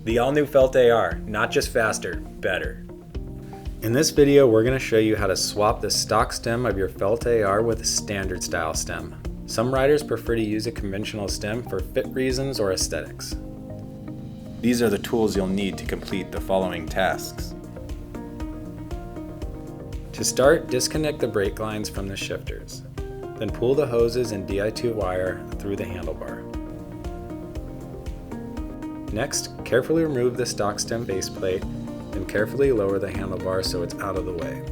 The all-new Felt AR, not just faster, better. In this video, we're going to show you how to swap the stock stem of your Felt AR with a standard style stem. Some riders prefer to use a conventional stem for fit reasons or aesthetics. These are the tools you'll need to complete the following tasks. To start, disconnect the brake lines from the shifters. Then pull the hoses and Di2 wire through the handlebar. Next, carefully remove the stock stem faceplate and carefully lower the handlebar so it's out of the way.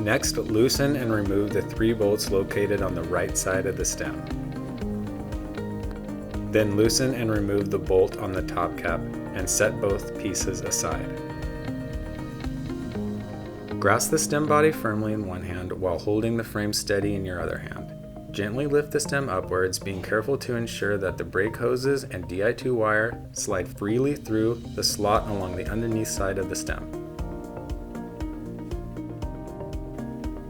Next, loosen and remove the 3 bolts located on the right side of the stem. Then loosen and remove the bolt on the top cap and set both pieces aside. Grasp the stem body firmly in one hand while holding the frame steady in your other hand. Gently lift the stem upwards, being careful to ensure that the brake hoses and Di2 wire slide freely through the slot along the underneath side of the stem.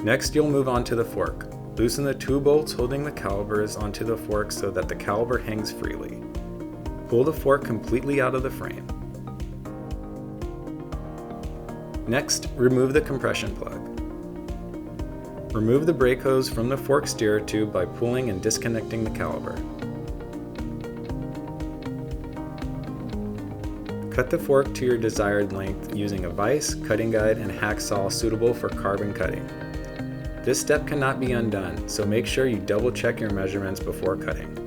Next, you'll move on to the fork. Loosen the 2 bolts holding the calibers onto the fork so that the caliber hangs freely. Pull the fork completely out of the frame. Next, remove the compression plug. Remove the brake hose from the fork steer tube by pulling and disconnecting the caliber. Cut the fork to your desired length using a vise, cutting guide, and hacksaw suitable for carbon cutting. This step cannot be undone, so make sure you double check your measurements before cutting.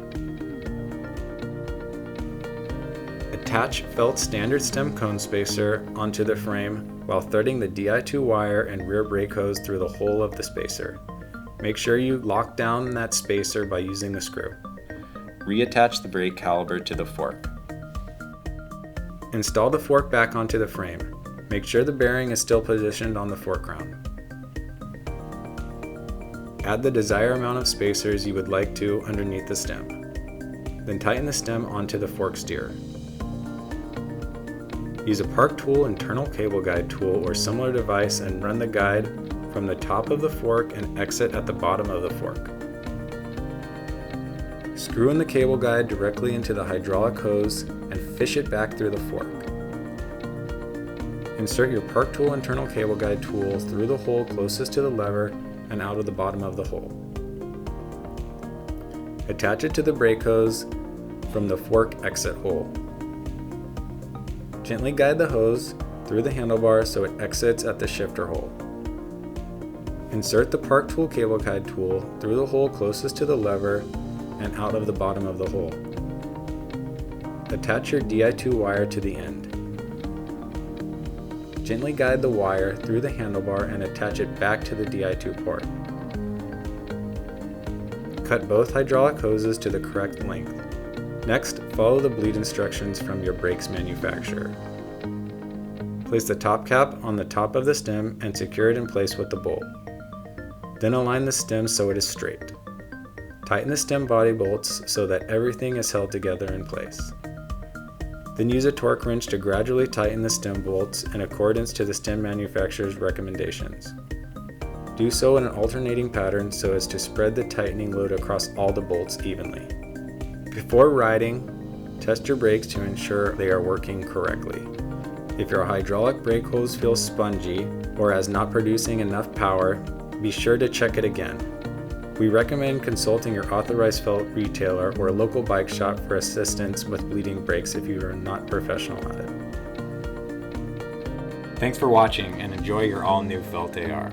Attach felt standard stem cone spacer onto the frame while threading the Di2 wire and rear brake hose through the hole of the spacer. Make sure you lock down that spacer by using the screw. Reattach the brake caliber to the fork. Install the fork back onto the frame. Make sure the bearing is still positioned on the fork ground. Add the desired amount of spacers you would like to underneath the stem. Then tighten the stem onto the fork steer. Use a Park Tool internal cable guide tool or similar device and run the guide from the top of the fork and exit at the bottom of the fork. Screw in the cable guide directly into the hydraulic hose and fish it back through the fork. Insert your Park Tool internal cable guide tool through the hole closest to the lever and out of the bottom of the hole. Attach it to the brake hose from the fork exit hole. Gently guide the hose through the handlebar so it exits at the shifter hole. Insert the Park Tool cable guide tool through the hole closest to the lever and out of the bottom of the hole. Attach your Di2 wire to the end. Gently guide the wire through the handlebar and attach it back to the Di2 port. Cut both hydraulic hoses to the correct length. Next, follow the bleed instructions from your brakes manufacturer. Place the top cap on the top of the stem and secure it in place with the bolt. Then align the stem so it is straight. Tighten the stem body bolts so that everything is held together in place. Then use a torque wrench to gradually tighten the stem bolts in accordance to the stem manufacturer's recommendations. Do so in an alternating pattern so as to spread the tightening load across all the bolts evenly. Before riding, test your brakes to ensure they are working correctly. If your hydraulic brake hose feels spongy or is not producing enough power, be sure to check it again. We recommend consulting your authorized felt retailer or local bike shop for assistance with bleeding brakes if you are not professional at it. Thanks for watching and enjoy your all-new Felt AR.